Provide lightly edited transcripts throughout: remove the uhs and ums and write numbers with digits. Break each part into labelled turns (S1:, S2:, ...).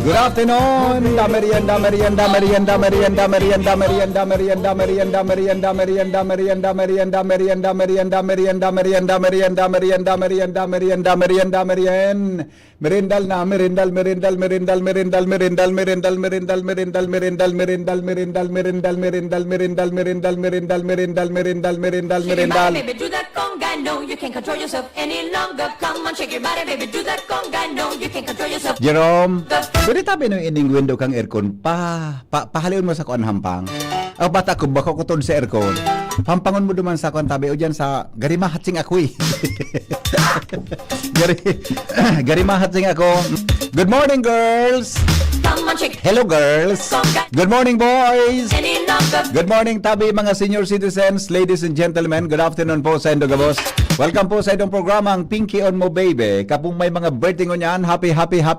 S1: Good afternoon. Merienda.
S2: Baby, do that conga, no, you can't control yourself any longer. Come on, shake your body, baby, do that conga, no, you can't control yourself.
S1: Jerome, pwede tabi nung ining window kang aircon pahalion mo sa kuan hampang. Ang bata ko bako kutod sa aircon. Hampangon mo duman sa kuan tabi o diyan sa garima hatsing ako eh. Garima hatsing ako. Good morning, girls.
S2: Come on, shake
S1: Hello, girls. Good morning, boys.
S2: any longer.
S1: Good morning, tabi mga senior citizens, ladies and gentlemen. Good afternoon po sa Indogabos. Welcome po sa itong programang Pinky on Mo Baby. Kapung may mga birthday ngunyan, happy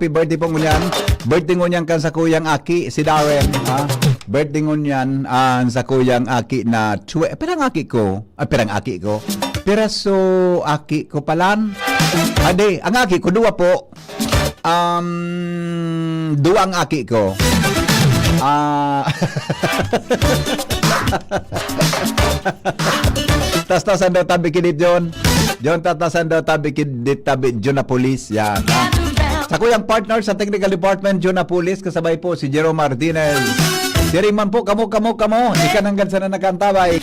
S1: birthday po ngunyan. Birthday ngunyan kan sa kuyang Aki, si Darren. Ha? Birthday ngunyan sa kuyang Aki na pirang Aki ko. Pirang Aki ko. Piraso Aki ko palan. Ade, ang Aki ko, dua po. Dua ang Aki ko. Tas-tasan daw tabi kinit John. John tatasan daw tabi kinit tabi John na police. Yan. Sa kuyang partner sa technical department John na police kasabay po si Jerome Martinez. Siri man po kamo. Ikan hanggang sa na nakantabay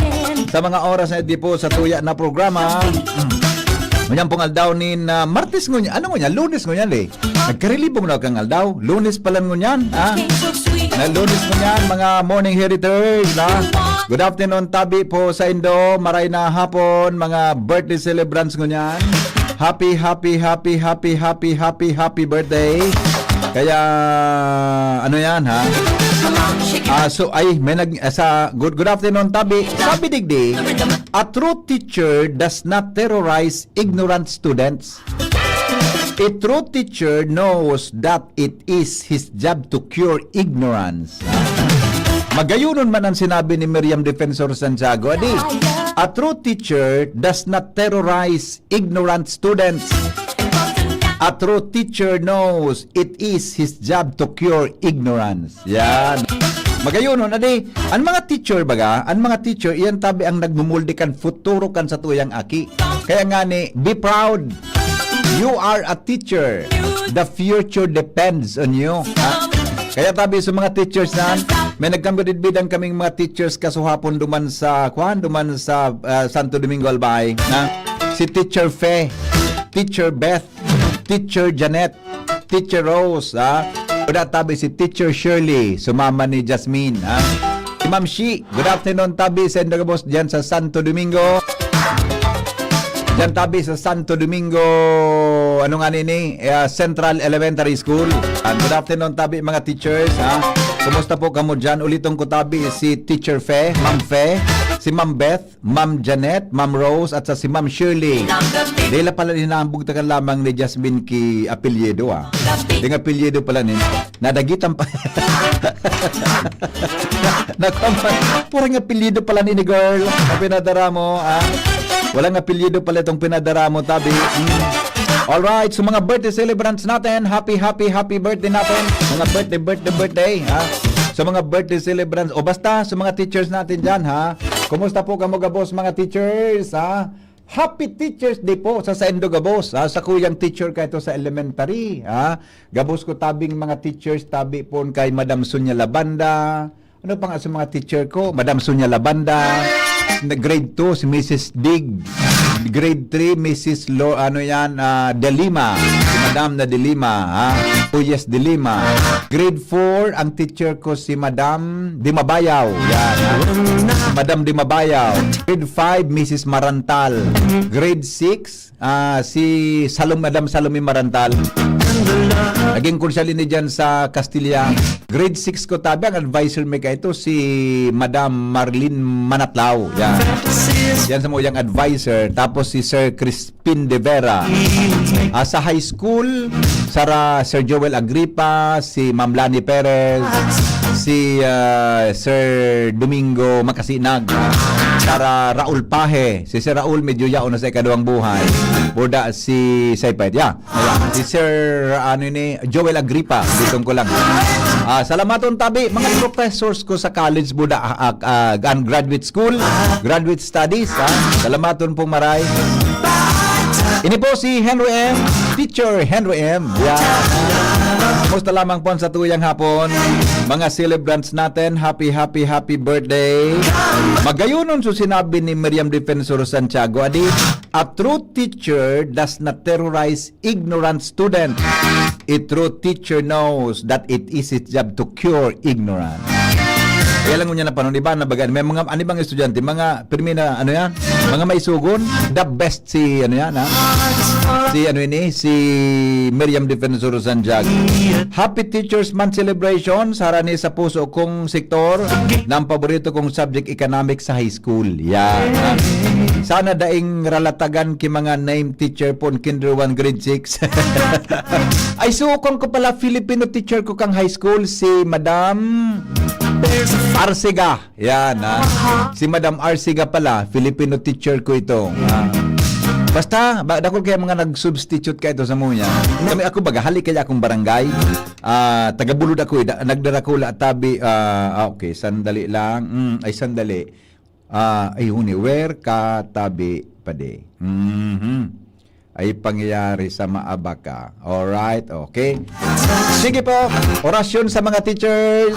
S1: sa mga oras na di po sa tuya na programa. Ngunyan pong aldaw ni Martes ngunyan. Ano ngunyan? Lunes ngunyan eh. Nagkarilibong na kang aldaw. Lunes pala ngunyan. Na lunes ngunyan mga morning heriters. Good afternoon tabi po sa Indo. Maray na hapon mga birthday celebrants ngunyan. Happy birthday. Kaya ano yan ha? So ay may good afternoon tabi. Sabi digdi, a true teacher does not terrorize ignorant students. A true teacher knows that it is his job to cure ignorance. Magayunon man ang sinabi ni Miriam Defensor Santiago. Adi, a true teacher does not terrorize ignorant students. A true teacher knows it is his job to cure ignorance. Yan. Magayunon, adi, ang mga teacher baga, iyan tabi ang nagmumuldi kan futuro kan sa tuyang Aki. Kaya nga ni, be proud. You are a teacher. The future depends on you. Ha? Kaya tabi sa mga teachers na, may nagkambidbidang kaming mga teachers kasuhapon duman sa Santo Domingo Albay. Na, si Teacher Fe, Teacher Beth, Teacher Janet, Teacher Rose, ha? Good tabi si Teacher Shirley, sumama ni Jasmine, ha? Si Ma'am Shi, good afternoon tabi sa Indogabos dyan sa Santo Domingo. Dyan tabi sa Santo Domingo, ano nga nini? Central Elementary School. Good afternoon tabi mga teachers, ha? Kumusta po kamo dyan? Ulitong ko tabi si Teacher Fe, Ma'am Fe, si Ma'am Beth, Ma'am Janet, Ma'am Rose, at sa si Ma'am Shirley. Dahil pala hinahambog takan lamang ni Jasmine ki apelyido, ha? Ding apelyido pala nin. Nadagitan pa. Purang apelyido pala ni girl. Ang pinadara mo, ha? Walang apelyido pala itong pinadara mo, tabi. Alright, so mga birthday celebrants natin, happy birthday natin. Mga birthday, ha? So mga birthday celebrants, o basta, so mga teachers natin dyan, ha? Kumusta po kamo gabos mga teachers, ha? Happy Teachers Day po sa Indogabos, ha? Sa kuyang teacher ka ito sa elementary, ha? Gabos ko tabing mga teachers, tabi po kay Madam Sonia Labanda. Ano pa nga sa mga teacher ko? Madam Sonia Labanda. Grade 2 si Mrs. Dig. Grade 3 Mrs. De Lima. Si Madam na De Lima, ha? Yes, De Lima. Grade 4 ang teacher ko si Madam Dimabayaw. Yan, ha? Madam Dimabayaw. Grade 5 Mrs. Marantal. Grade 6 si Madam Salome Marantal. Naging konsyali ni dyan sa Castilla. Grade 6 ko tabi, ang advisor may ka ito si Madam Marlene Manatlaw. Yan. Yan sa mga advisor. Tapos si Sir Crispin De Vera. Sa high school, Sir Joel Agripa, si Ma'am Lani Perez, si Sir Domingo Makasinag. para Raul Pahe. Si Sir Raul medyo yaon na sa ikaduhang buhay. Buda si Saypet. Yeah. Ayan. Si Sir Joel Agripa. Ditong ko lang. Salamaton tabi mga professors ko sa college buda graduate school, graduate studies. Salamaton pong maray. Ini po si Henry M. Teacher Henry M. Yeah. Musta lamang po sa tuyang hapon. Mga celebrants natin, happy birthday. Magayunon so sinabi ni Miriam Defensor Santiago, adi, a true teacher does not terrorize ignorant student. A true teacher knows that it is its job to cure ignorance. Kaya lang niya na panon, iba na bagan. May mga anibang estudyante, mga pirmi na mga maisugon, the best si si Miriam Defensor Santiago. Happy Teachers Month celebration sarani sa puso kong sektor ng paborito kong subject economics sa high school. Yan. Sana daing ralatagan ki mga name teacher pon kinder 1 grade 6. Ay sukong ko pala Filipino teacher ko kang high school si Madam Arsiga. Yan, si Madam Arsiga pala, Filipino teacher ko ito. Basta, dako kaya mga nag-substitute ka ito sa munya. Kami ako hali kaya akong barangay. Tagabulod ako, nagdarakula tabi. Okay, sandali lang. Sandali. Where ka tabi pade? Ay pangyayari sa Maabaka. Alright, okay. Sige po, orasyon sa mga teachers.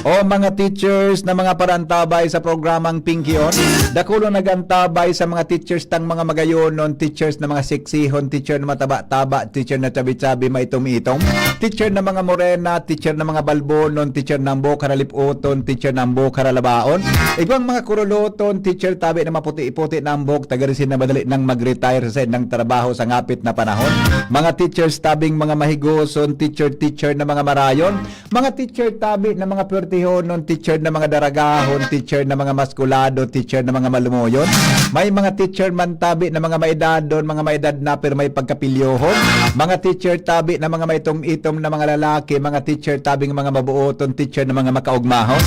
S1: O mga teachers na mga parantabay sa programang Pinkion. Dakulo nagantabay sa mga teachers tang mga magayonon, teachers na mga seksihon, teacher na mataba-taba, teacher na tabi-tabi maitom-itom, teacher na mga morena, teacher na mga balbonon, teacher na mbo karaliputon, teacher na mbo karalabaon. Ibang mga kuruluton, teacher tabi na maputi-iputi na mbok, tagarisin na madali nang mag-retire sa ng trabaho sa ngapit na panahon. Mga teachers tabing mga mahigoson, teacher na mga marayon, mga teacher tabi na mga pertihonon, teacher na mga daragahon, teacher na mga maskulado, teacher na mga malumuyon. May mga teacher man tabi na mga maedadon, mga maedad na pero may pagkapilyohon. Mga teacher tabi na mga maitom-itom na mga lalaki, mga teacher tabing mga mabuoton, teacher na mga makaugmahon.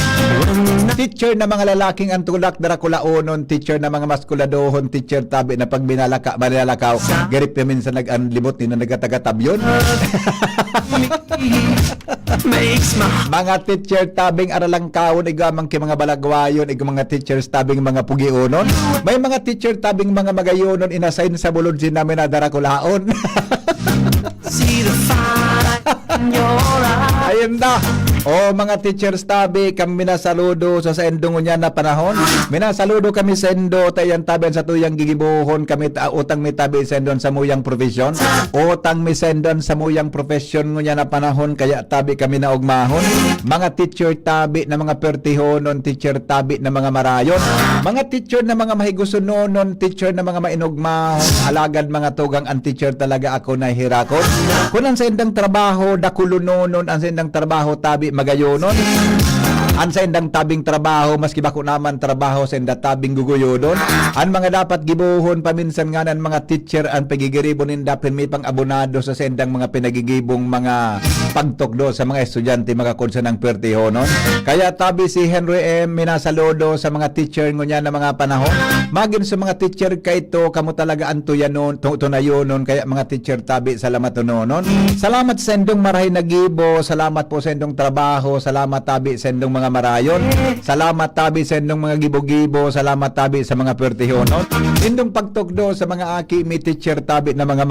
S1: Teacher na mga lalaking antulak darakulaonon, teacher na mga maskuladohon, teacher tabi na pag manlalakaw, garip na minsan nag-anlimot ni na nagataga-tabyon. Mga teacher tabing aralang kawon, igamang ki mga balagwayon, mga teachers tabing mga pugionon. May mga teacher tabing mga magayonon, inasign sa bulod sin namin na darakulaon. Ayun na. Mga teachers tabi, kami minasaludo sa endong niya na panahon. Minasaludo kami sa endo, tayan tabi sa tuyang gigibuhon, kami utang mi tabi sa endon sa muyang profesyon. Utang mi sendon sa muyang profesyon niya na panahon, kaya tabi kami na ugmahon. Mga teacher tabi na mga pertihonon, teacher tabi na mga marayon. Mga teacher na mga mahigusunonon, teacher na mga mainugmahon, alagad mga tugang ang teacher talaga ako na hirakot. Kung ang sa endang trabaho, dakulunonon, ang sa endang trabaho tabi magayonon. An sa indang tabing trabaho, maski bako naman trabaho sa inda tabing guguyodon. Ang mga dapat gibuhon paminsan nga ng mga teacher ang pagigiribon ninda may pang abonado sa sendang mga pinagigibong mga pagtukdo sa mga estudyante mga konsa ng pertihonon. Kaya tabi si Henry M. minasaludo sa mga teacher ngunya na mga panahon. Magin sa mga teacher kay ito, kamo talaga antuyanon, tunayonon, kaya mga teacher tabi salamat nonon. Salamat sa indong marahay nagibo, salamat po sa indong trabaho, salamat tabi sa indong mga marayon. Salamat tabi sa indong mga gibo-gibo, salamat tabi sa mga pertihonon. Indong pagtukdo sa mga aki mi teacher tabi na mga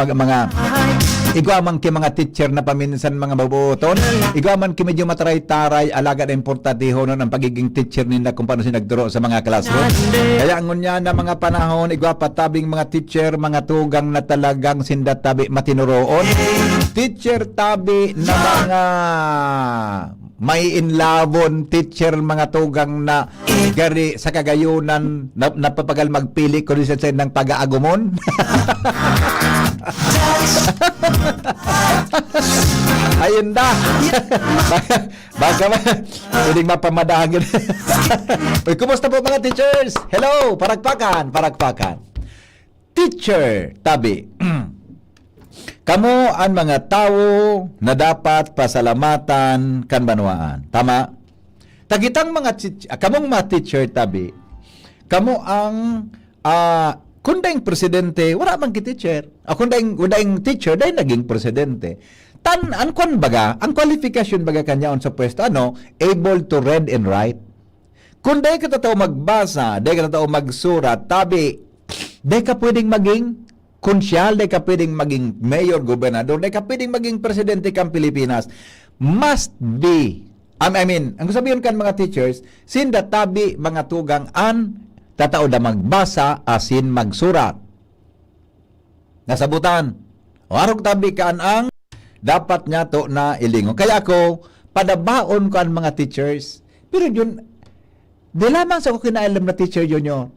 S1: igwaman ki mga teacher na paminsan mga babuoton. Igwaman ki medyo mataray-taray, alaga na importantihonon ang pagiging teacher nila kung paano sinagduro sa mga classroom. Kaya ang ngunya na mga panahon, igwapa tabing mga teacher, mga tugang na talagang sinda tabi matinuroon. Teacher tabi na mga may inlabon, teacher mga tugang na gari sa kagayunan napapagal magpili ko rin sa ng pag-aagumon. Ayun na. Baka pwedeng mapamadagin. Uy, kumusta po mga teachers? Hello, parakpakan. Teacher, tabi. Kamo ang mga tao na dapat pasalamatan kan banwaan. Tama? Tagitang kamong mga teacher tabi, kamo ang kung daing presidente, wala man ki teacher. Kung daing teacher, daing naging presidente. Ang kon baga, ang qualification baga kanya on sa pwesto, able to read and write. Kung daing ka totoo magbasa, daing ka totoo magsurat, tabi, daing ka pwedeng maging konsyal, daing ka pwedeng maging mayor, gobernador, daing ka pwedeng maging presidente kang Pilipinas. Must be, ang sabihin kan mga teachers, sinda tabi mga tugang tatao na magbasa asin magsurat. Nasabutan. O arog tabi kaan ang dapat niya to na ilingon. Kaya ako, padabaon ko ang mga teachers. Pero yun, di lamang sa ako kinailam na teacher yun yun.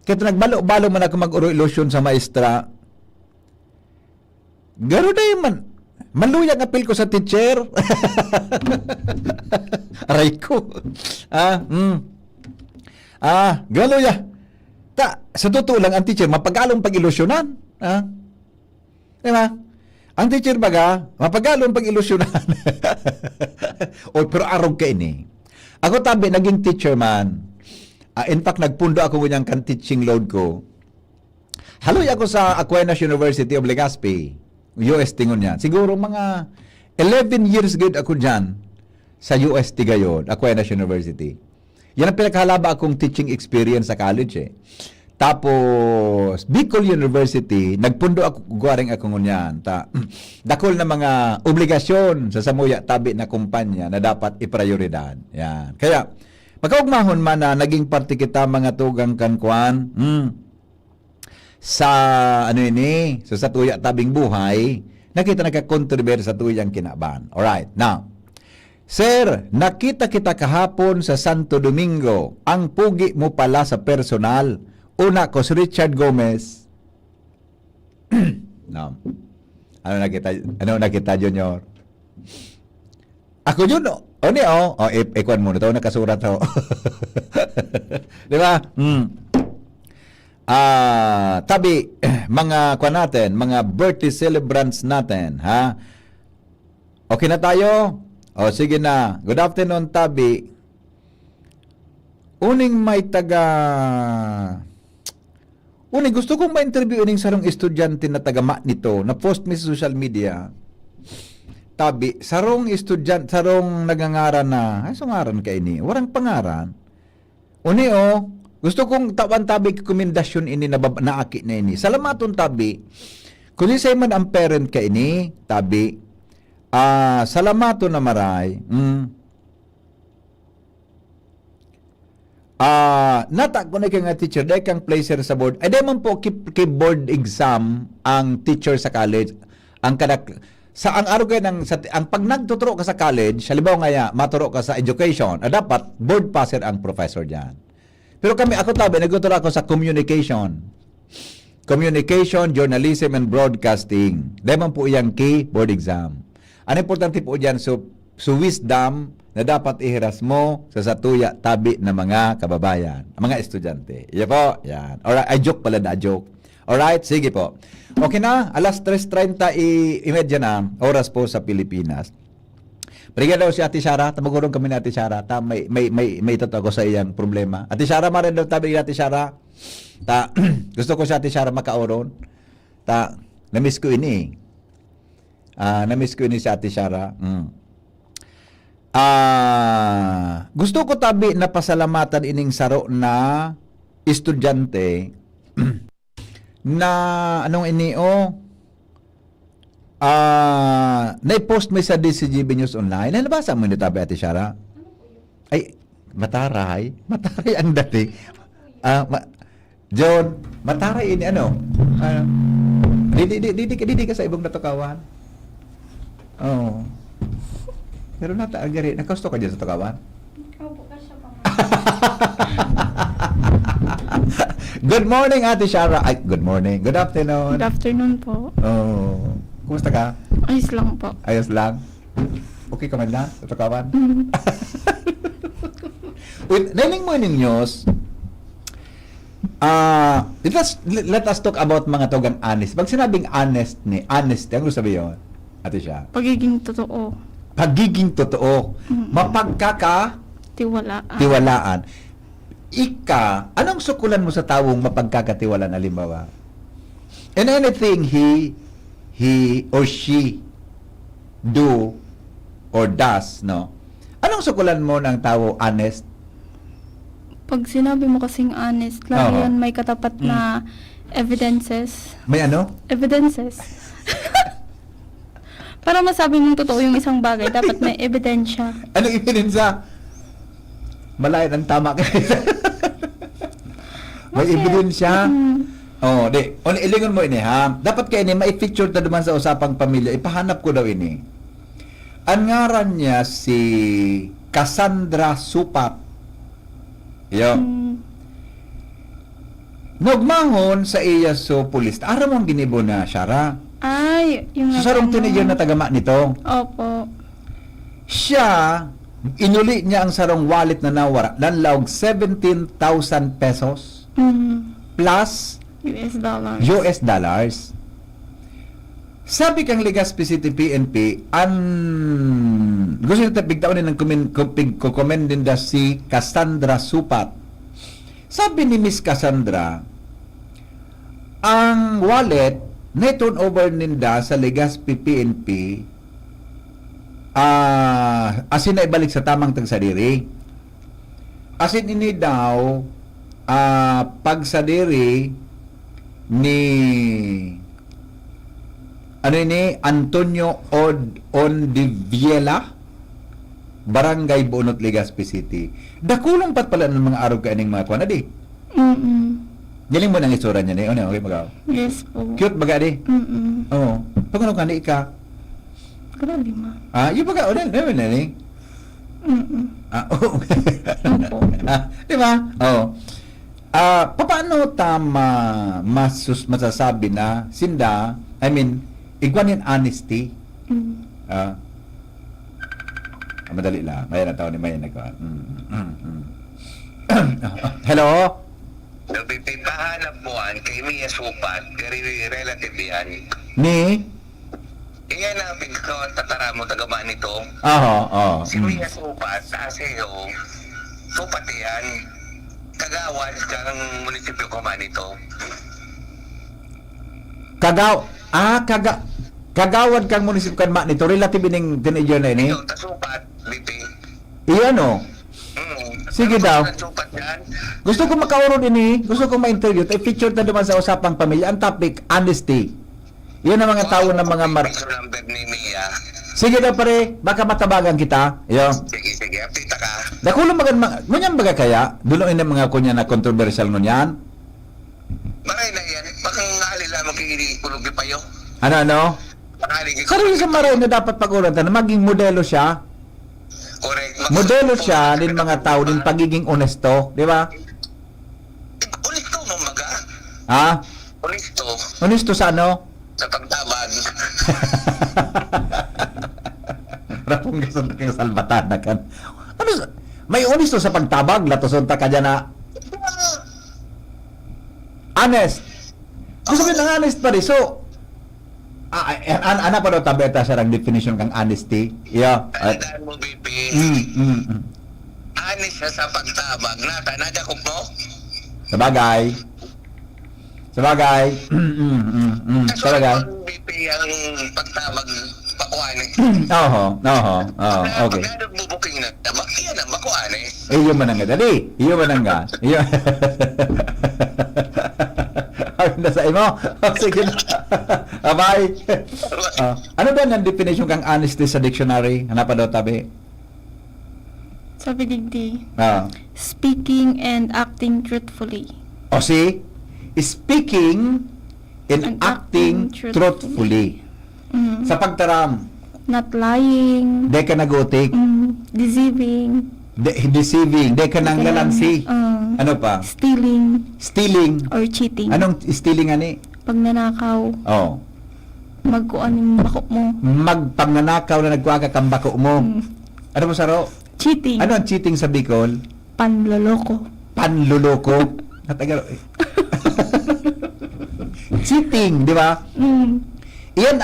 S1: Kaya nagbalo-balo man ako mag-uro-ilusyon sa maestra. Garo na man. Maluyang apil ko sa teacher. Aray ko. Galuya. Sa totoo lang, ang teacher, mapagalong pag-ilusyonan. Diba? Ang teacher baga, mapagalong pag-ilusyonan. Pero arog ka ini. Ako tabi, naging teacher man. In fact, nagpundo ako kanyang kan-teaching load ko. Haloy ako sa Aquinas University of Legazpi. UST ngon yan. Siguro mga 11 years good ako dyan sa UST gayon, Aquinas University. Yan ang pinakahalaba akong teaching experience sa college eh. Tapos, Bicol University, nagpundo ako, guwaring ako ngunyan. Dakol na mga obligasyon sa samuya tabi na kumpanya na dapat iprioridad. Yan. Kaya, pagkaugmahon man na naging parte kita mga tugang kankwan, sa sa tuya tabing buhay, nakita nagka-contribute sa tuyang kinaban. Alright, now, Sir, nakita kita kahapon sa Santo Domingo. Ang pugi mo pala sa personal. Una ko si Richard Gomez. No. Ano nakita Junior? Ako yun, ikwan mo na ito, nakasurat ho. Di ba? Tabi, mga kwan natin, mga birthday celebrants natin, ha? Okay na tayo? Sige na. Good afternoon, Tabi. Uning gusto kong ma-interview uning sarong estudyante na taga nito, na post mi sa social media. Tabi, sarong nagangaran na, sungaran ka ini, warang pangaran. Gusto kong tawan Tabi rekomendasyon ini na naaki na ini. Salamaton, Tabi. Kung isay man ang parent ka ini, Tabi, salamato na maray. Nata ko na nga teacher, dahil kang placer sa board. Ay, dahil man po kay board exam ang teacher sa college. Ang arugay ang pag nagtuturo ka sa college, halimbawa nga maturo ka sa education, dapat board passer ang professor diyan. Pero ako Tabi, nagtuturo ako sa communication. Communication, journalism, and broadcasting. Dahil man po iyang key board exam. Ang importante po dyan, so wisdom na dapat ihiras mo sa satuya tabi na mga kababayan, mga estudyante. Yan po, yan. Alright, joke pala na, joke. Alright, sige po. Okay na, alas 3:30 na, oras po sa Pilipinas. Bigyan daw si Ate Shara, tamagurong kami ni Ate Shara, may totoo ko sa iyang problema. Ate Shara, marin daw tabi ni Ate Shara. Gusto ko si Ate Shara makauron. Na-miss ko ini. Na-miss ko ini si Ate Shara. Gusto ko Tabi na pasalamatan ining saro na estudyante na na-post mo sa DCGB News Online. Nabasa mo ni Tabi, Ate Shara? Ay, mataray ang dating. John, mataray ini Didi ka sa ibang natukawan. Pero nataagari, nakasto ka dyan sa tukawan?
S3: Opo, kasya pa.
S1: Good morning, Ate Shara. Ay, good morning. Good afternoon.
S3: Good afternoon po.
S1: Kumusta ka?
S3: Ayos lang po.
S1: Ayos lang? Okay ka man na sa tukawan? Wait, nailing mo yung news. Let us talk about mga tugang honest. Pag sinabing honest, ano sabi yun? Ate siya.
S3: Pagiging totoo.
S1: Pagiging totoo. Mapagkaka
S3: Tiwalaan.
S1: tiwalaan. anong sukulan mo sa tawong mapagkakatiwalaan, halimbawa? And anything he or she do or does, no? Anong sukulan mo ng tao honest?
S3: Pag sinabi mo kasing honest, lagi
S1: Oo.
S3: yan may katapat na evidences.
S1: May ano?
S3: Evidences. Para masabi mong totoo yung isang bagay, dapat may ebidensya.
S1: Anong ebidensya? Malayan ang tama kayo. May
S3: Kasi,
S1: ebidensya?
S3: mm,
S1: Oh, di. Ilingon mo ini, ha? Dapat kayo ini, mai-feature na duman sa usapang pamilya. Ipahanap ko daw ini. Ang ngaran niya si Cassandra Supat. Yo.
S3: mm,
S1: Nagmangon sa iya so pulis. Ara mong ginibo na, Shara.
S3: ay, yung
S1: So, sarong teenager na tagama nito.
S3: Opo.
S1: Siya, inuli niya ang sarong wallet na nawara. Lanlawg 17,000 pesos
S3: Mm,
S1: plus
S3: US dollars.
S1: US dollars. Sabi kang Legazpi City PNP, gusto nito bigtaon ng comment din da si Cassandra Supat. Sabi ni Miss Cassandra, ang wallet na turn over ninda sa Legazpi PNP asin na ibalik sa tamang tagsadiri. Asin ini daw pagsadiri ni ano ini Antonio Ondiviela, Barangay Bunot, Legazpi City. Dakulong pat pala ng mga araw kaining mga kuwan na di.
S3: Mm-mm.
S1: Galing mo nang isura niya ni. Ano, okay magaw.
S3: Yes po.
S1: Cute baga di.
S3: Mm-mm.
S1: Oo. Pagano ka ni ka?
S3: Grabe ma.
S1: Yung baga ano na ni.
S3: Mm-mm.
S1: Oo.
S3: Opo.
S1: Di ba? Oo. Paano tama masasabi na sinda, igwanin honesty?
S3: Mm.
S1: Madali lang. May na tao ni Mayan nagwa. Hello?
S4: Napipahanap mo an kay Mia Supat, kay relative yan.
S1: Ni?
S4: Iyan ang tatara mo tagama nito.
S1: Oo.
S4: Si Mia Supat, aseo, Supat yan. Kagawad kang munisipyo ko man ito.
S1: Kagawad kang munisipyo kan ma nito relative ning teenager na ini.
S4: Ito, Supat, BP.
S1: Iyan o. Sige daw.
S4: Supat yan.
S1: Gusto ko makauro din Gusto ko ma-interview. I-feature na naman sa usapang pamilya. Ang topic, honesty. Yan ang mga tao ng mga
S4: Piso number ni Mia.
S1: Sige daw pare, baka matabagan kita. Yo.
S4: Sige, update ka.
S1: Dakulo ngunyan baga kaya, duloy na mga kunya na controversial ngunyan.
S4: Maray na yan. Bakang alila magkikulugi pa yun.
S1: Ano? Sarili sa maray na dapat pag-uratan na maging modelo siya.
S4: Correct.
S1: Modelo siya din mga tao din pagiging honesto, di ba?
S4: Honesto mo maga.
S1: Ha?
S4: Honesto.
S1: Honesto sa ano?
S4: Sa pagtabag.
S1: Rapong gasong kang salbatan na kan. May honesto sa pagtabag, latosonta ka dyan na honest. Gusto mo ng honest pa rin. So, ano pa daw tabeta sa rang definition kang honesty? Yeah.
S4: Tandaan mo, BP. Anis siya sa pagtabag. Nadya ko mo?
S1: Sabagay. Sabagay. Sabagay.
S4: BP ang pagtabag pakuani.
S1: Oo. Okay.
S4: Pagkada mo booking na tabak, yan ang makuani.
S1: Iyo man nga dali. Iyo man nga. Iyo. Ay, nasa imo. Sige na. Bye. Ano ba ang definition kang honesty sa dictionary? Hanap daw tabi.
S3: Sabi digdi,
S1: Ah.
S3: speaking and acting truthfully.
S1: O si speaking and acting truthfully.
S3: Mm.
S1: Sa pagtaram,
S3: Not lying.
S1: di ka nagutik,
S3: Deceiving.
S1: deceiving, di ka nang lalansi. Ano pa?
S3: Stealing
S1: Stealing.
S3: or cheating.
S1: Anong stealing ani?
S3: Pagnanakaw.
S1: Oh.
S3: Magkuan yung bako mo.
S1: Magpangnanakaw na nagkuha ka kang bako mo. Ano mo saro?
S3: Cheating.
S1: Ano ang cheating sa Bicol?
S3: Panloloko.
S1: Panluloko. Natagal. Cheating, di ba? Iyan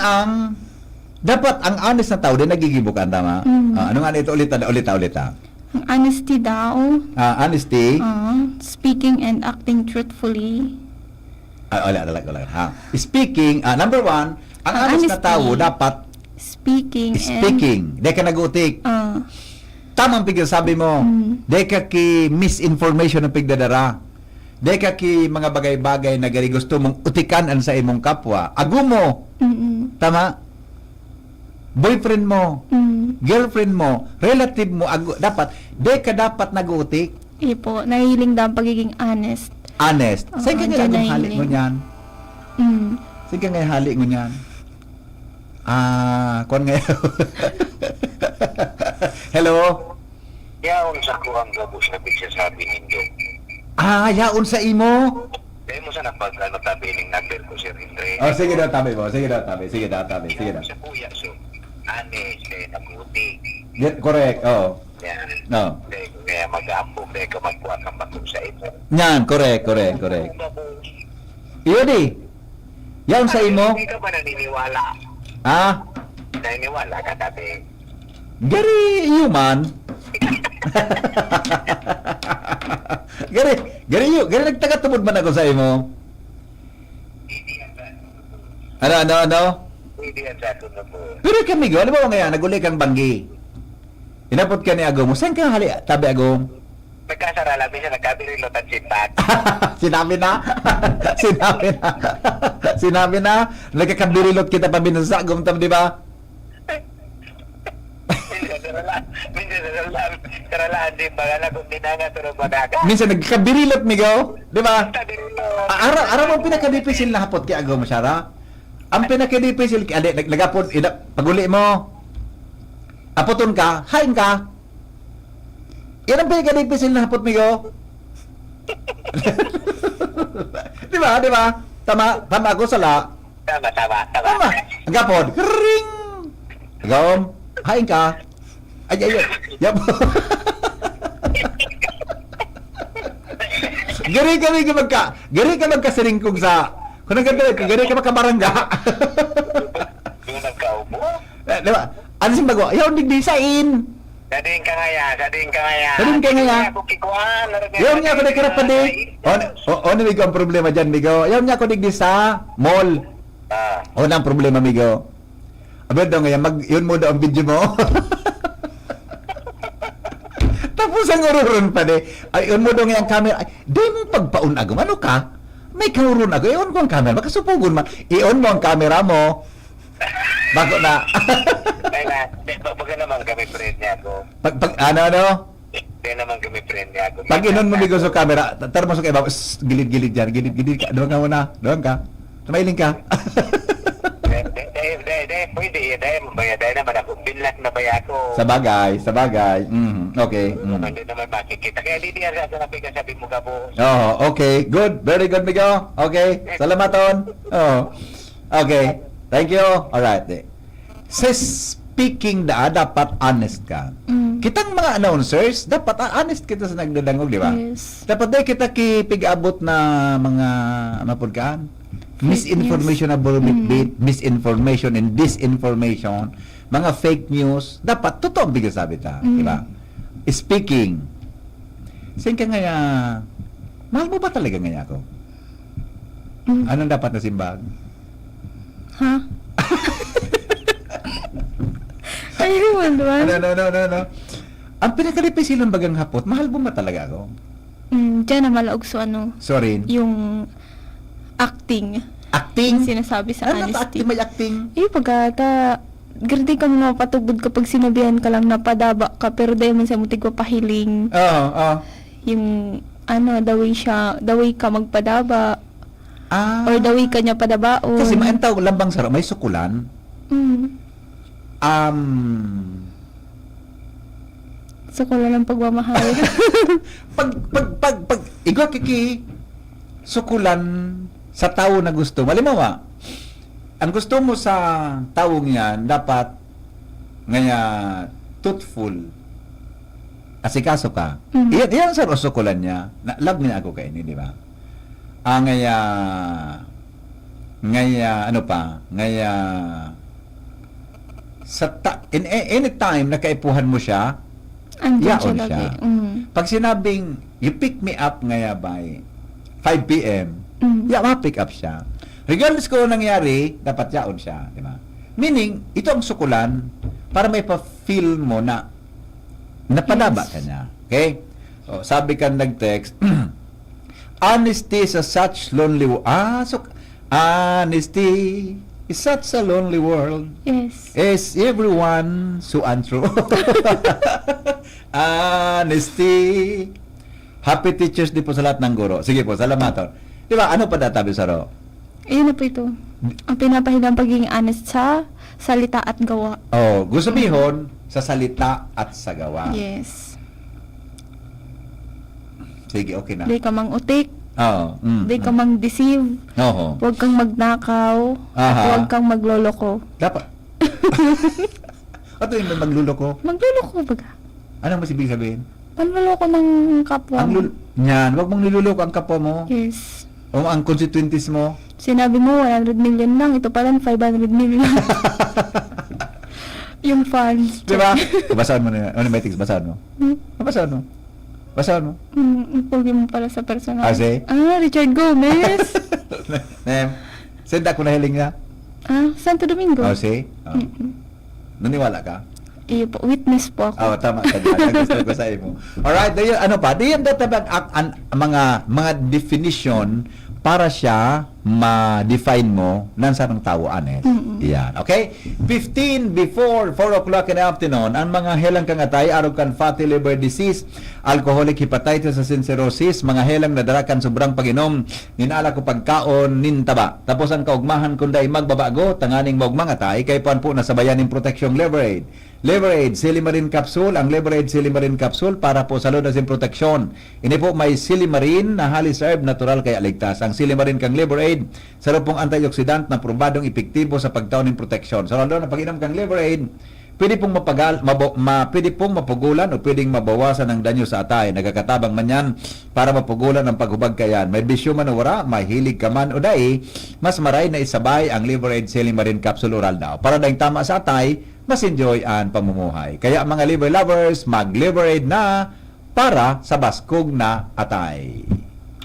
S1: dapat ang honest na tao din nagigibukan, tama? Ano nga ito? Ulit.
S3: Ang honesty daw.
S1: Honesty.
S3: Speaking and acting truthfully.
S1: Wala. Ha? Speaking, number one, ang honest na
S3: Honesty.
S1: tao dapat
S3: Speaking
S1: speaking. Di ka nagutik.
S3: and...
S1: Tamang pigil sabi mo. Di ka ki misinformation ng pigdadara. Di ka ki mga bagay-bagay na gari gusto mong utikanan sa imong kapwa. Ago mo. Tama? Boyfriend mo. Girlfriend mo. Relative mo. Dapat. Di ka dapat nagutik.
S3: po, nahihiling daw ang pagiging honest.
S1: Honest.
S3: Oo,
S1: Saan ka nga
S3: andyan
S1: agong hali
S3: nahihiling.
S1: mo niyan? Saan ka nga hali mo niyan? Kuwan nga. Hello?
S4: Yaon sa kuhang gabos na pagsasabi ninyo.
S1: Yaon sa imo?
S4: Dahil mo sa tabi ng number ko, Sir Andre.
S1: Sige daw, tabi mo. Sige daw, tabi. Sige daw.
S4: Yaon sa kuya, so, honest, nabuti.
S1: Correct, oo.
S4: Yan.
S1: No.
S4: Dahil kaya mag-aambog, dahil ka magkuha kang bakong sa ito.
S1: Yan, correct. Iyon eh. Yaon sa imo?
S4: Hindi ka ba naniniwala? Naniniwala ka dati?
S1: Gary human. Gary nagtagatubod man ako sa imo.
S4: Hindi yan sa
S1: Ano?
S4: Hindi yan sa sunod mo.
S1: Pero kami go, alam mo nga, naguli kang banggi. Inapot ka ni Agong. Saan ka hali? Tabi Agong.
S4: Nagkasara lang, minsan nagkabirilot at simpat.
S1: Sinabi na. Nagkakabirilot kita pa binasa Agong tam, di ba?
S4: Minsan saralaan din ba na kung dinanga pero madaga.
S1: Minsan nagkabirilot migo, di ba?
S4: Kabirilot.
S1: Araw ang pinakadipisil na hapot kay Agong Masyara. Ang pinakadipisil nagapon paguli mo. Apoton ka, hain ka. Yan ang pinakadipisil na hapot migo. Di ba? Tama ako sala.
S4: Tama.
S1: Ang gapon, ring. Agong, hain ka. Ay. Yap. Gari ka magkasiringkog sa. Kung gari ka magkabarangga.
S4: Yung nagkaubo.
S1: Di ba? Ano si bago? Ayaw digdisain.
S4: Sading ka ngaya.
S1: Sading ka ngaya.
S4: Ako kikuan.
S1: Ayaw niya ako nagkarap pa di. Ano migo ang problema dyan, migo? Ayaw niya ako digdis sa mall. O na ang problema, migo. Abad daw ngayon, yun mo daw ang video mo. Tapos ang ururon pa de. Ay, yun mo daw ngayon ang camera. Ay, di mo pagpaun agam. Ano ka? May kauron agam. Iyon ko ang camera. Makasupugon man. Iyon mo ang camera mo. Bago na.
S4: Pag naman kami friend niya ako.
S1: Ano?
S4: Di naman kami friend niya ako.
S1: Pag inon mo bigo sa camera, tarmo sa iba, gilid-gilid dyan. Gilid ka. Doon ka muna. Doon ka. Sumailing ka.
S4: Pwede, dahil mabaya. Dahil naman ako, binlak na baya ako.
S1: Sa bagay. Okay.
S4: Hindi naman makikita. Kaya di niya sa napiga sabi mo ka po.
S1: Okay. Good. Very good, Migo. Okay. Salamaton. Okay. Thank you. Alright. Sa speaking dapat honest ka. Kitang mga announcers, dapat honest kita sa nagdadangog, di ba?
S3: Yes.
S1: Dapat dahil kita kipig-abot na mga mapudkaan. Misinformation, misinformation and disinformation, mga fake news, dapat totoo ang bigay sabi ta, di ba? Speaking. Saan ka nga, mahal mo ba talaga nga ako? Anong dapat na simbag?
S3: Ha? Ayun, duwan.
S1: No. Ang pinakalipisilong bagang hapot, mahal mo ba talaga ako?
S3: Diyan na malaog so
S1: Sorry.
S3: yung acting.
S1: Acting?
S3: Sinasabi sa
S1: Ano
S3: honesty.
S1: acting? May acting?
S3: Pagkata, gardi ka mo mapatubod kapag sinabihan ka lang na padaba ka, pero dahil man sa mutig pahiling,
S1: Oo.
S3: yung, the way ka magpadaba, or the way ka niya padabaon.
S1: Kasi maantaw lambang saro, may sukulan.
S3: So, kung lang pagmamahal.
S1: pag igwa kiki sukulan sa tao na gusto. Malimawa, ang gusto mo sa taong yan, dapat ngaya truthful. Asikaso ka. Iyan sa sukulan niya. Love niya ako kainin, di ba? Sa any time na kaipuhan mo siya,
S3: Andyan siya
S1: yaon
S3: lagi.
S1: siya. Pag sinabing, you pick me up ngaya by 5 p.m., pick up siya. Regardless kung anong nangyari, dapat yaon siya. Di ba? Meaning, ito ang sukulan para may pa-feel mo na napadaba ka niya. Okay? So, sabi ka nag-text, honesty is a such lonely honesty is such a lonely world.
S3: Yes.
S1: Is everyone so untrue? Honesty. Happy Teachers Day po sa lahat ng guro. Sige po, salamaton. Di ba, ano pa databi sa ro?
S3: Ayun na po ito. Ang pinapahilang pagiging honest sa salita at gawa.
S1: Oh, gusto bihon sa salita at sa gawa.
S3: Yes.
S1: Sige, okay na.
S3: Di ka mang utik.
S1: Oo.
S3: Di ka mang deceive.
S1: Oo.
S3: Huwag kang magnakaw. At
S1: Aha.
S3: huwag kang magloloko.
S1: Dapat. Ano yung magluloko?
S3: Magloloko baga.
S1: Anong mas ibig sabihin?
S3: Panloloko ng kapwa
S1: Ang
S3: mo.
S1: Yan, wag mong niluloko ang kapwa mo.
S3: Yes.
S1: O ang constituencies mo.
S3: Sinabi mo 100 million lang. Ito pala 500 million. Yung fans.
S1: Di ba? Basahan mo na. Ano may tics? Basahan mo. Basahan mo. Basahan mo.
S3: Pogi mo pala sa personal.
S1: Ah, si?
S3: Richard Gomez.
S1: Nem, send ako na hiling niya.
S3: Santo Domingo.
S1: Oh, see? Oh. Naniwala ka?
S3: Iyo po, witness po ako.
S1: Oh, tama. Gusto ko sa iyo. Alright, diyan, ano pa? Diyan databang mga definition para siya ma-define mo nan sa ng tao, honest. Yan. Okay? 15 before 4 o'clock in the afternoon, ang mga helang kangatay, arog kan fatty liver disease, alcoholic hepatitis sa cirrhosis, mga helang nadarakan sobrang pag-inom, ninala ko pagkaon, nintaba. Tapos ang kaugmahan kundi magbabago, tanganing maugmangatay, kay puan po nasabayan ng protection liver aid. Liver Aid Silimarin Capsule, ang Liver Aid Silimarin Capsule para po sa lunas ng proteksyon. Ini po may Silimarin na halis herb natural kaya ligtas. Ang Silimarin kang Liver Aid, sarap pong antioxidant na probadong epektibo sa pagtaon ng proteksyon. So lalo na pag-inom kang Liver Aid, pwede pong pwede pong mapugulan o pwedeng mabawasan ang danyo sa atay. Nagkakatabang man yan para mapugulan ang paghubag kayan. May bisyo man o wala, may hilig ka man o dai, mas maray na isabay ang Liver Aid Silimarin Capsule Oral daw. Para dahil tama sa atay, mas enjoy ang pamumuhay. Kaya mga liver lovers, mag-Liver Aid na para sa baskog na atay.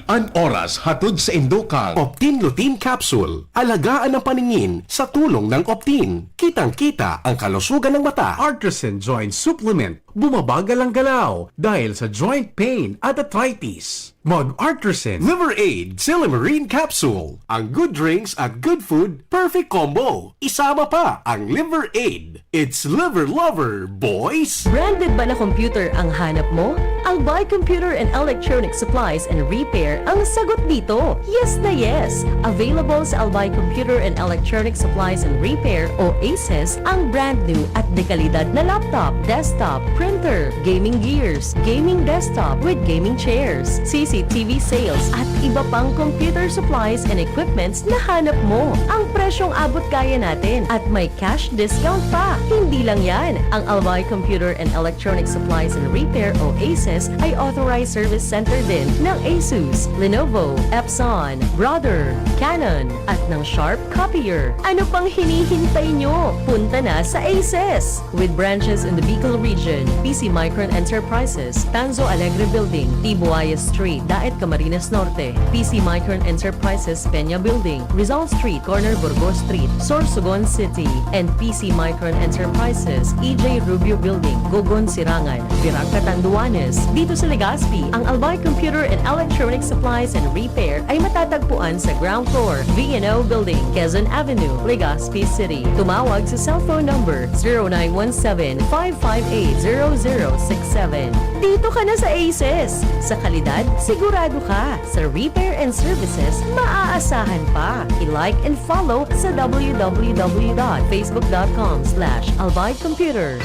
S5: An oras hatod sa Indokang Optin Lutein Capsule. Alagaan ang paningin sa tulong ng Optin. Kitang-kita ang kalusugan ng mata.
S6: Artisan Joint Supplement. Bumabagal ang galaw dahil sa joint pain at arthritis. Mag-Artisan.
S5: Liver Aid Silimarin Capsule. Ang good drinks at good food, perfect combo. Isama pa ang Liver Aid. It's liver lover, boys!
S7: Branded ba na computer ang hanap mo? Albay Computer and Electronic Supplies and Repair ang sagot dito. Yes na yes! Available sa Albay Computer and Electronic Supplies and Repair o ACES ang brand new at dekalidad na laptop, desktop, printer, gaming gears, gaming desktop with gaming chairs, CCTV sales at iba pang computer supplies and equipments na hanap mo. Ang presyong abot kaya natin at may cash discount pa. Hindi lang yan. Ang Albay Computer and Electronic Supplies and Repair o ACES ay authorized service center din ng ASUS, Lenovo, Epson, Brother, Canon at ng Sharp Copier. Ano pang hinihintay nyo? Punta na sa ACES! With branches in the Bicol region, PC Micron Enterprises, Tanzo Alegre Building, Tibuaya Street, Daet Camarines Norte, PC Micron Enterprises, Peña Building, Rizal Street, Corner Burgos Street, Sorsogon City, and PC Micron Enterprises, EJ Rubio Building, Gogon Sirangan, Virac Catanduanes. Dito sa Legazpi, ang Albay Computer and Electronic Supplies and Repair ay matatagpuan sa ground floor, V&O Building, Quezon Avenue, Legazpi City. Tumawag sa cellphone number 0917-558-0067. Dito ka na sa ACES. Sa kalidad, sigurado ka. Sa repair and services, maaasahan pa. I-like and follow sa www.facebook.com/Albay Computer.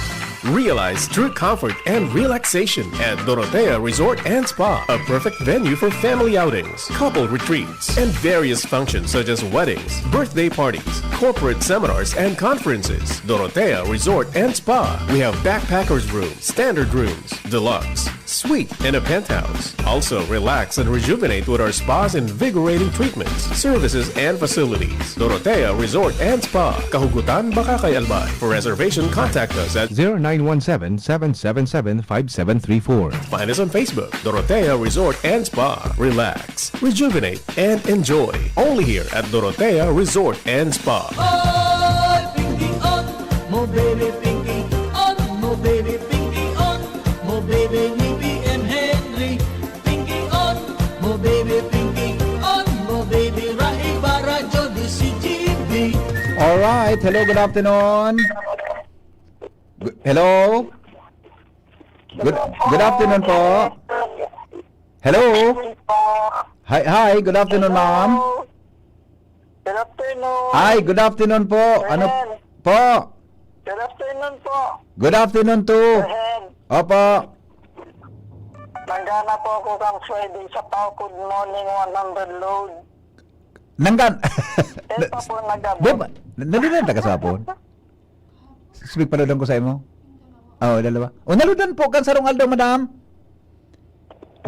S5: Realize true comfort and relaxation at Dorotea Resort and Spa, a perfect venue for family outings, couple retreats, and various functions such as weddings, birthday parties, corporate seminars, and conferences. Dorotea Resort and Spa. We have backpackers rooms, standard rooms, deluxe, suite, and a penthouse. Also, relax and rejuvenate with our spas and invigorating treatments, services, and facilities. Dorotea Resort and Spa. Kahugutan, Bakakay, Albay. For reservation, contact us at
S8: 0917-777-5734.
S5: Find us on Facebook, Dorotea Resort and Spa. Relax, rejuvenate, and enjoy. Only here at Dorotea Resort and Spa.
S9: Pinky on, mo baby Pinky on, mo baby Pinky on, mo baby Nippy and Henry. Pinky on, mo baby Pinky on, mo baby Rai Barajo, this is GB.
S1: Alright, hello, good afternoon. Hello? Good afternoon po. Hello? Hi, good afternoon, ma'am.
S10: Good afternoon.
S1: Hi, good afternoon po. Ano po?
S10: Good afternoon po.
S1: Good afternoon too.
S10: Ahead.
S1: Opo.
S10: Nanggana po ako kang Friday sa Pau. Good morning, 100 load.
S1: Nanggan.
S10: Ito po nagabot.
S1: Di ba? Naludan ka sa hapon? Speak paludan ko sa imo. Oo, dalawa. O, naludan po kan sarong Aldo, madam.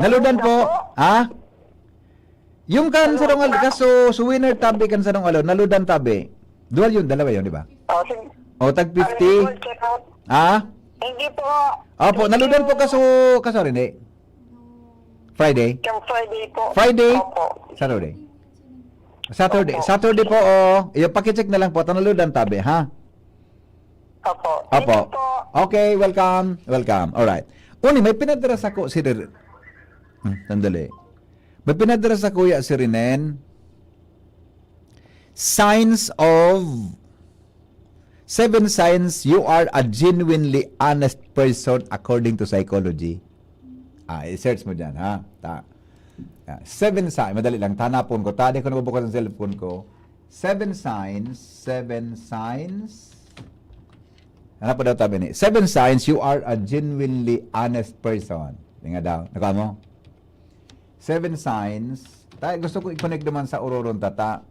S1: Naludan po. Ha? Yung kan sarong Aldo, kaso winner tabi kan sarong Aldo, naludan tabi. Dual yun, dalawa yun, di ba?
S10: Oh, sige.
S1: O, tag
S10: I will
S1: 50.
S10: check out.
S1: Ha?
S10: Hindi po.
S1: Opo, naludan po kaso rin eh. Friday?
S10: Yung Friday po.
S1: Friday?
S10: Opo.
S1: Saturday? Saturday.
S10: Opo.
S1: Saturday po, Yung pakicheck na lang po, naludan tabi, ha?
S10: Opo.
S1: Opo.
S10: Hindi po.
S1: Okay, welcome. Welcome. Alright. Uni, may pinadaras ako si sandali. May pinadaras ako si Rinen. Seven signs you are a genuinely honest person according to psychology. I-search mo dyan, ha? 7 signs. Madali lang. Tanapon ko. Tadi ko nabubukas ang cellphone ko. 7 signs. Ano pa daw tabi ni? 7 signs you are a genuinely honest person. Nga daw. Nakuha mo? 7 signs. Gusto ko i-connect naman sa Ororon Tata.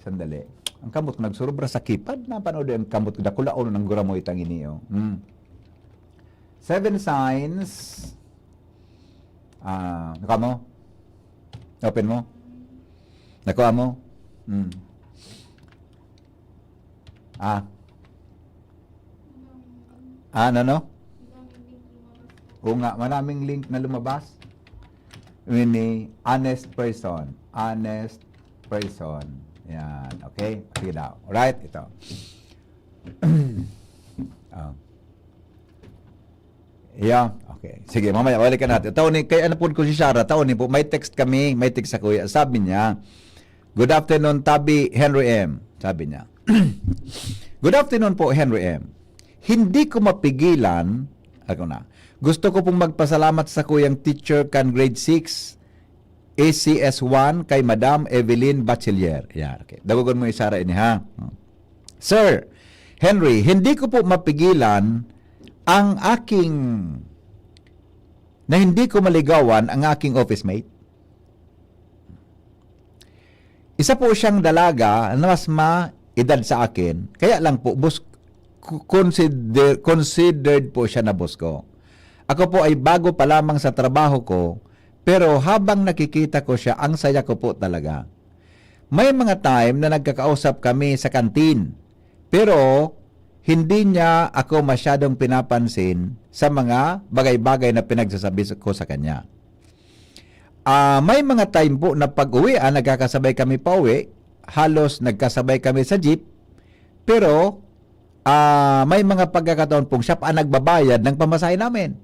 S1: Sandali. Ang kamot ko nagsurubra sa kipad. Napanood yung kamot ko. Dakulaon ng gura mo itang iniyo. 7 signs. Nakuha mo? Open mo? Nakuha mo? Ano? O nga, maraming link na lumabas. Ini, honest person. Honest person. Yan, okay? Sige daw. Alright, ito. Yeah, okay. Sige, mamaya, balikan natin. Kaya ano po ko si Shara, po, may text kami, may text sa kuya. Sabi niya, good afternoon, Tabi Henry M. Sabi niya, good afternoon po, Henry M. Hindi ko mapigilan, gusto ko pong magpasalamat sa kuyang teacher kan grade 6, ACS 1 kay Madam Evelyn Bachelier. Yan, okay. Dagogon mo isara ini, ha? Sir, Henry, hindi ko po mapigilan ang na hindi ko maligawan ang aking office mate. Isa po siyang dalaga na mas ma-edad sa akin, kaya lang po, considered po siya na boss ko. Ako po ay bago pa lamang sa trabaho ko, pero habang nakikita ko siya, ang saya ko po talaga. May mga time na nagkakausap kami sa kantin, pero hindi niya ako masyadong pinapansin sa mga bagay-bagay na pinagsasabi ko sa kanya. May mga time po na pag-uwi, nagkakasabay kami pa uwi, halos nagkasabay kami sa jeep, pero may mga pagkakataon pong siya pa nagbabayad ng pamasahe namin.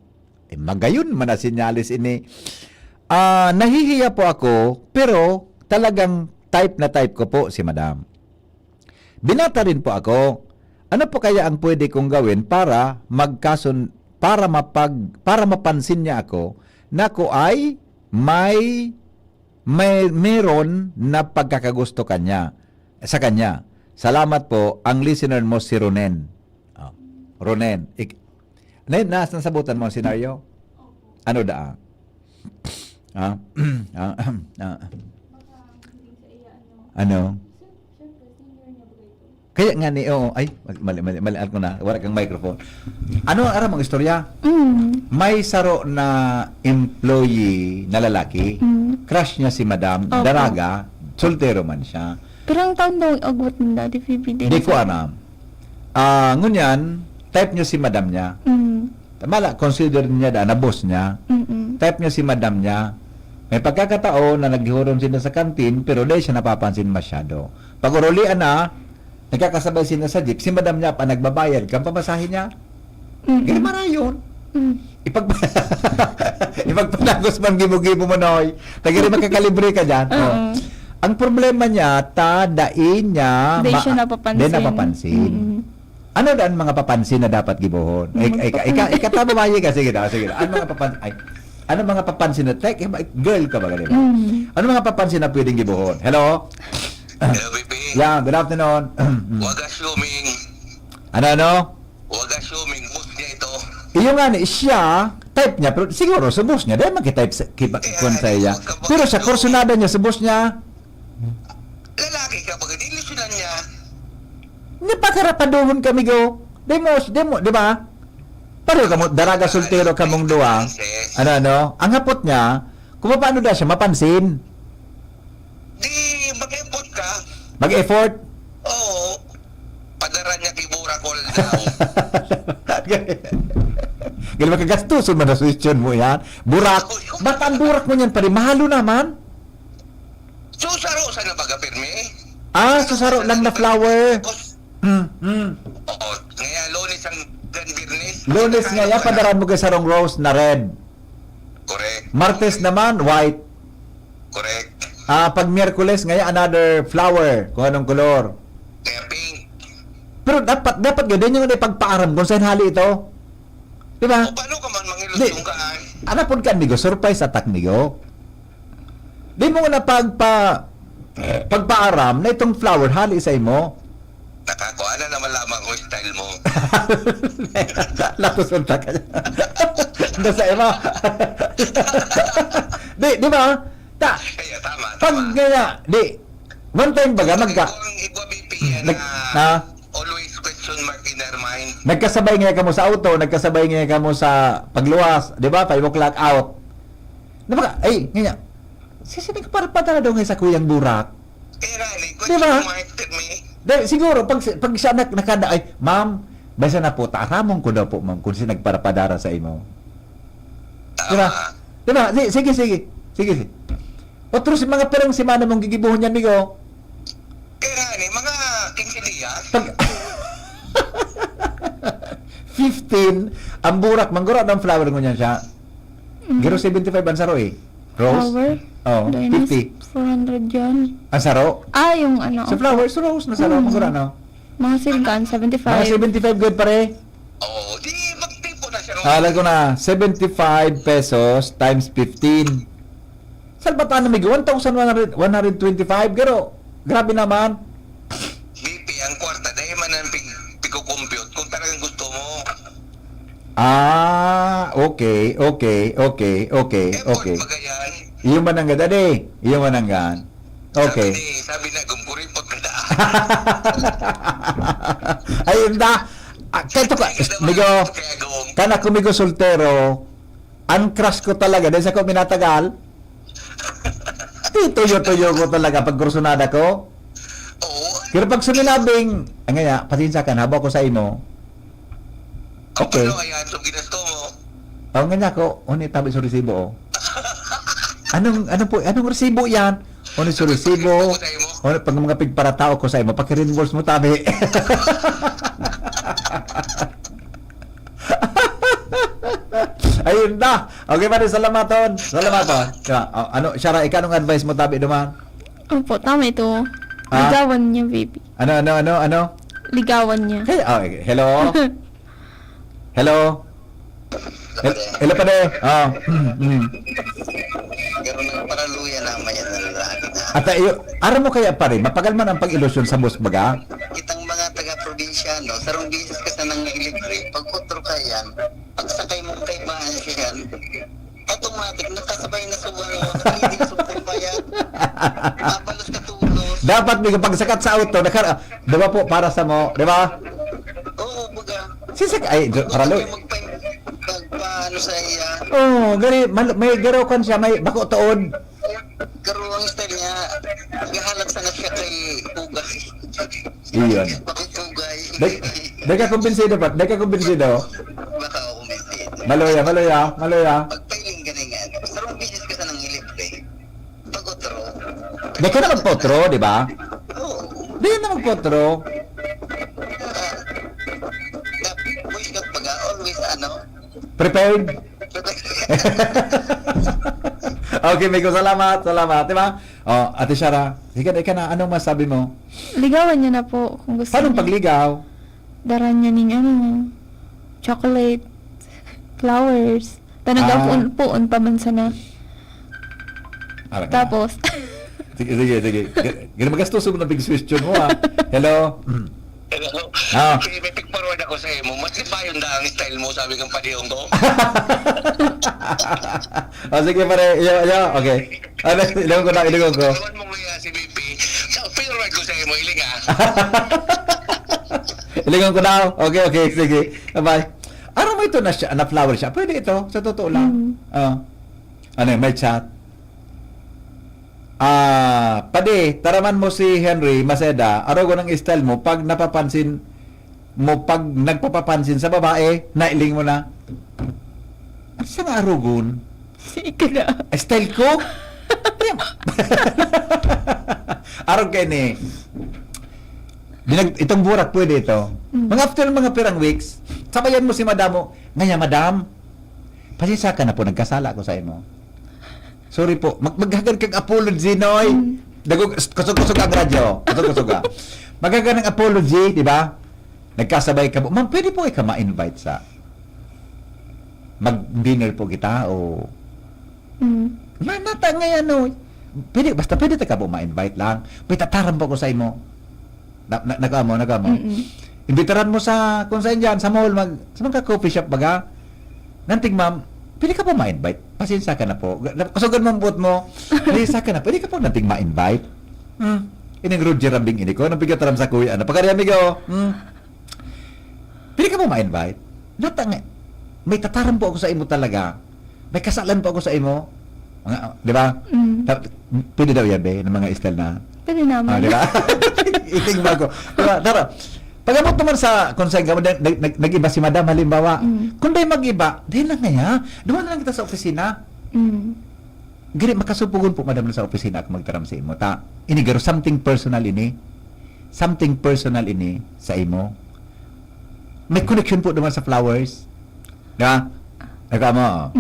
S1: Magayon man na sinyalis ini. Nahihiya po ako, pero talagang type na type ko po si Madam. Binata rin po ako. Ano po kaya ang pwede kong gawin para para mapansin niya ako na ako ay meron na pagkakagusto sa kanya. Salamat po, ang listener mo si Ronen. Ronen. Nasabutan mo ang senaryo? Ano da? Ano? Kaya nga ni, ay, mali ko na, wala kang microphone. Ano ang aram ang istorya? May saro na employee na lalaki, crush niya si Madam,
S3: Opo.
S1: daraga, soltero man siya.
S3: Pero ang taon daw agwat ng Daddy Phoebe.
S1: Hindi ko alam. Ngunyan, type niya si Madam niya. Mala, consider niya na boss niya. Type niya si Madam niya. May pagkakataon na naghihuron sila sa kantin, pero dahil siya napapansin masyado. Pag urulian na, nagkakasabay sila sa jeep, si Madam niya pa nagbabayad, kang pamasahin niya. Ganun man na yun. Ipagpanagos man gibo-gibo mo noy. Tagari makakalibre ka dyan. Ang problema niya, dain niya,
S3: Di siya napapansin.
S1: Di napapansin. Ano daan mga papansin na dapat gibohon? Ikatama ba ka? Sige na. Ano mga papansin na, girl ka ba ganun? Ano mga papansin na pwedeng gibohon? Hello?
S4: Hello, baby.
S1: Yeah, good afternoon.
S4: Huwag assuming.
S1: Ano?
S4: Huwag assuming. Boss niya ito.
S1: Iyo nga ni siya, type niya, pero siguro sa boss niya, dahil mag-type sa iya. Pero sa kursunada niya, sa boss niya,
S4: Lalaki ka pag ilusyonan niya.
S1: hindi pa karapaduhon kami go. Demo, di ba? Pareho ka mo, daraga soltero ka mong duwa. Ano? Ang hapot niya, kung paano daw siya mapansin,
S4: Di mag-effort ka.
S1: mag-effort.
S4: Oo. Padara niya kay Burakol daw.
S1: Ganun makagastuson man na suwestyon mo yan. Burak. Ba't ang burak mo yan pa rin? Mahalo naman.
S4: Susaro sa napagapirme.
S1: Susaro lang na flower.
S4: Oo. Ngayon, Lunes ang Ganbirnes.
S1: Lunes nga yan, padaran mo kay sarong rose na red.
S4: Correct.
S1: Martes naman, white.
S4: Correct.
S1: Pag Miyerkules, ngayon, another flower. Kung anong kolor.
S4: Kaya pink.
S1: Pero dapat yun yung pagpaaram kung saan hali ito. Di ba?
S4: O paano ka man mangilusyon ka ay?
S1: Ano po ka, amigo? Surprise attack, amigo. Di mo na pagpaaram na itong flower hali sa imo.
S4: Nakakuha na naman lamang ko yung style mo.
S1: Lakusunta ka niya. Nasa imo. Di ba?
S4: Kaya tama.
S1: Pag gaya, one time baga,
S4: Ang igwa BP na always question mark in their mind.
S1: nagkasabay nga ka mo sa auto, nagkasabay nga ka mo sa pagluwas, di ba? 5 o'clock out. Diba? Nga. Sisibig para na daw ngayon sa kuyang burak.
S4: Kaya nga,
S1: Diba?
S4: question mark tell me.
S1: Siguro, pag siya nakada, ma'am, basta na po, taramon ko daw po, ma'am, kung siya nagparapadara sa imo. Diba? Diba? Sige. Otro si mga perang simana mong gigibuhon yan, migo.
S4: Kaya nga, mga 15 dias.
S1: Pag 15, ang burak, manggura ng flower mo niyan siya. Giro 75 ang saro eh. Rose?
S3: Flower?
S1: Oo, 50.
S3: 400 yan.
S1: Ang saro?
S3: Yung ano.
S1: Sa flowers, rose na saro, manggura, no?
S3: Mga silikan, 75.
S1: Mga 75 good pare.
S4: Oo, di magtipo na siya.
S1: Alam ko na, 75 pesos times 15. Saan ba tayo namigo? 1,125, pero grabe naman.
S4: BP, ang kwarta, dahil man ang piko-compute kung talagang gusto mo.
S1: Okay.
S4: Effort magayan.
S1: Iyo mananggan, dali. Iyo mananggan. Okay.
S4: Sabi na, gumkuripot ka na.
S1: Ayun na. Kaya ka, migo, kana kumigo soltero, ang crush ko talaga, dahil sa ko minatagal, tuyo-tuyo ko talaga pag kursunada ko.
S4: Oo.
S1: Pero pag suminabing, nga, pasensya ka, haba ko sa imo. Okay.
S4: Ano kaya itong ginasto mo?
S1: Nga ko, tabi sa resibo, oh. Anong resibo yan? Sa resibo? Pag mga pigparatao ko sa imo, paki-reimburse mo, tabi. Ayun na. Okay pa rin, salamaton. Shara, ikanong advice mo, tabi naman?
S3: Opo, tama ito. Ligawan niya, baby.
S1: Ano?
S3: Ligawan niya.
S1: Hello? Hello? Hello pa rin.
S4: Gano'n na paraluya naman yan na lalaki na.
S1: At aram mo kaya pa rin, mapagal man ang pag-ilusyon sa bus baga?
S4: Kitang mga taga-probinsyano, sarong bisis ka sa nangyayligre, pag utro ka yan, pagsakay mo kay bahan siyan, automatic, nakasabay na sa wala, hindi subong bayan, mabalos ka tulos.
S1: Dapat may pagsakat sa auto, di ba po, para sa mo, di ba?
S4: Oo, baga.
S1: Sisak, ay, paralo.
S4: Paano sa iya?
S1: Oh, gari, may garaw kan siya, may bako tuod.
S4: Pero ang style niya, gahalat sana siya kay Pugay.
S1: Iyon.
S4: Bakit Pugay?
S1: Dahil ka kumbinsido pa, dahil ka kumbinsido.
S4: Baka ako may
S1: Maloya.
S4: Pagpailing ka na nga. Sarong business ka sa nang ilibre. Pag-otro.
S1: Dahil ka na magpotro, di ba?
S4: Oo.
S1: Dahil na magpotro.
S4: Boys ka baga, always
S1: Prepared. Okay, Miko, salamat, di ba? Oh, Ate Shara, ika na, anong masabi mo?
S3: Ligawan niya na po kung gusto
S1: Paano
S3: niya.
S1: pagligaw?
S3: Daran niya ninyo, chocolate, flowers. Tanagapuon pa man sana.
S1: Arang na.
S3: Tapos,
S1: Sige. Gano'n magastos mo na big question mo, ha? Hello?
S4: Hello.
S1: Ah.
S4: May pigparoon ako sa imo. Mas iba yun ang style mo, sabi kang padiyong ko.
S1: Sige, pare. Okay. Ano, ilangon ko.
S4: Iwan mo nga si BP. Sa pigparoon ko sa imo, iling ah.
S1: Ilangon ko na. Okay. Sige. Bye. Ano mo ito na flower siya? Pwede ito. Sa totoo lang. Ano yun, may chat. Pade, taraman mo si Henry Maceda, araw ng style mo, pag nagpapapansin sa babae, nailing mo na. Ano sa nga arugon?
S3: ika na.
S1: Style ko? Arog kayo ni. Itong burak pwede ito. Mga after mga pirang weeks, sabayan mo si madam mo, ngaya madam, pasisa ka na po, nagkasala ko sa imo. Sorry po, maghagan kang apology, Noy. Kusog-kusog ang radyo. Kusog-kusog ka. Maghagan ng apology, di ba? Nagkasabay ka po. Ma'am, pwede po ikaw ma-invite sa mag-dinner po kita o... Nata ngayon, Noy. Basta pwede ka po ma-invite lang. May tataran po ko sa imo. Nagamo. Imbitaran mo sa, kung saan dyan, sa mall, sa mga coffee shop baga. Nanting, ma'am, pwede ka po ma-invite. Pasensya ka na po. Kusugan mo ang buot mo. Pasensya ka na. Pwede ka po nating ma-invite. Ining Roger Rambing ini ko. Nang pigataram sa kuya. Pagkariami ko. Pwede ka po ma-invite. May tataran po ako sa imo talaga. May kasalan po ako sa imo. Di ba? Pwede daw yan, be, ng mga style na.
S3: Pwede naman.
S1: Di ba? Iting bago. Diba? Tara. Pag-abot naman sa konseng ka, nag-iba si madam, halimbawa, kung dahil mag-iba, dahil lang nga, duman na lang kita sa opisina. Giri, makasupugon po, madam, sa opisina ako magtaram sa imo. Inigaro, something personal ini sa imo. May connection po naman sa flowers. Diba? Nagkamo.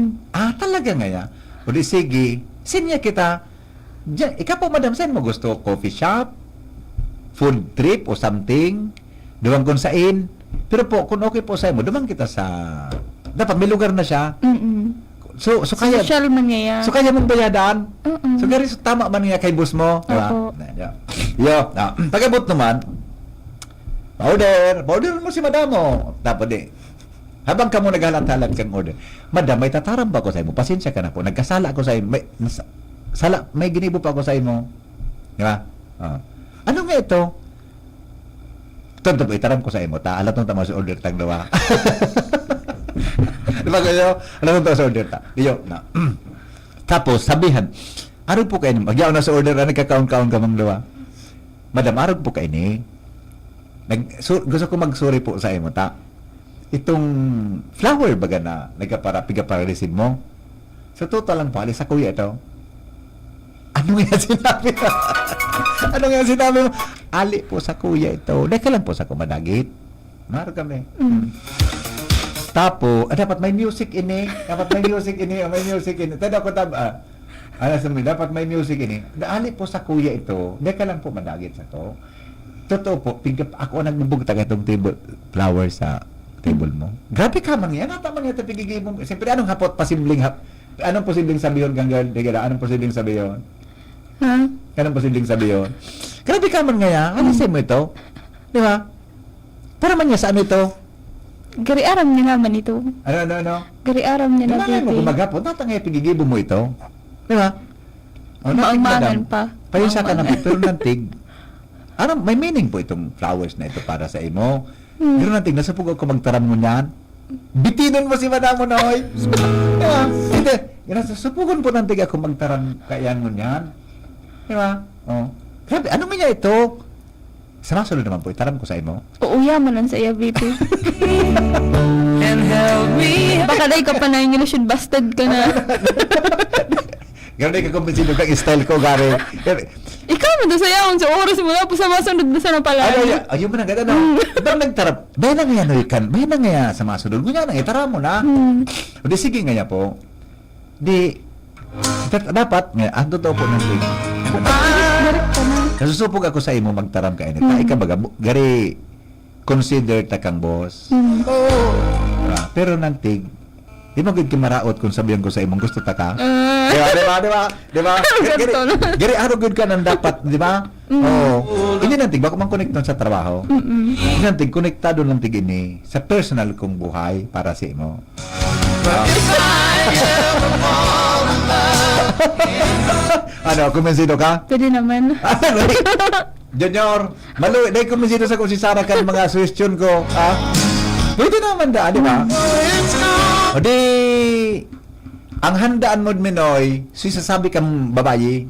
S1: Talaga nga ya. O di, sige, sinya kita. Diyan, ikaw po, madam, saan mo gusto? Coffee shop? Food trip o something? Duwang kung sain. Pero po, kung okay po sa mo, dumang kita sa... Dapat may lugar na siya. So kaya...
S3: Social man niya.
S1: So kaya mong bayadaan. So gari, tama man nga kay boss mo. Diba? Pag-abot naman, order mo si madam mo. Dapat habang ka mo naghalat-halat kang order, madam, may tataram ba ako sa imo? Pasensya ka na po. Nagkasala ako sa imo. May ginibo pa ako sa imo. Diba? Ano nga ito? Tonto po, itaram ko sa imo, alam nung tama sa order tang dawa. Diba kayo? Alam nung tama sa order ta. Diyo, na. Tapos, sabihan, arog po kayo, magyaw na sa order, nagka-count-count ka mang dawa. Madam, arog po kayo ni. Gusto ko mag-sorry po sa imo, itong flower baga na piga-para-receive mo. Sa total lang po, alis sa kuya ito. Ano nga sinabi mo? Ano nga sinabi mo? Ali po sa kuya ito. Dahil lang po sa kumadagit. Maro kami. Tapo, dapat may music ini. May music ini. Tada ko dapat may music ini. Ali po sa kuya ito. Dahil lang po madagit sa to. Totoo po, ako nagbubugtag itong table flower sa table mo. Grabe ka man yan. Nata man yan ito pigigay mo. Siyempre, anong posibleng sabihin kang girl? Anong posibleng sabihin? Anong posibleng sabihin? Grabe ka man nga yan. Ano sa'yo mo ito? Di ba? Para man niya sa ano ito?
S3: Gari aram niya naman ito.
S1: Ano?
S3: Gari aram niya na
S1: Kailangan mo
S3: titi.
S1: gumagapot. Natangay pigigibo mo ito. Di ba?
S3: Maangmangan pa.
S1: Payunsa ka na pero nantig. Ano, may meaning po itong flowers na ito para sa imo. Pero natin, nasapog ako magtaram mo niyan. Bitinon mo si Madam Noy. Diba? Hindi. Nasupugon po natin ako magtaram kayan mo niyan. Diba? Oh. Grabe, ano mo niya ito? Sa masunod naman po, itaram ko sa imo.
S3: Uuyaman sa iya, VP.
S9: And help me.
S3: Baka dahil ka pa na yung ilusyon, busted ka na.
S1: Gano'n ka kumbinsido kang style ko, Gary.
S3: Ikaw mo doon sa yaon, sa oras mo na po sa masunod na sana pala.
S1: Ayaw mo na gano'n, no? Ibang nagtarap, bayan na nga no, ikan, bayan na nga sa masunod. Ganyan na, itaram mo na. O di, sige nga po. Di, dapat, nga, ang totoo po ng thing.
S3: Direct ka na.
S1: Nasusupog ako sa imo magtaram ka init. Ika baga, Gary, consider ta kang boss. Pero nantig, di mo gud maraot kung sabihan ko sa imong gusto ta ka. Di ba? Gary, ano good ka nang dapat, di ba? Oo. Hindi nantig, bako man connect nun sa trabaho. Hindi nantig, konektado nantig ini sa personal kong buhay para sa imo. Ano, kumensido ka?
S3: Pwede naman.
S1: Junior, malu, dahil kumensido sa kung si Sarah kan mga suggestion ko, ha? Pwede naman da, di ba? O di, ang handaan mo, Minoy, sasabi kang babayi,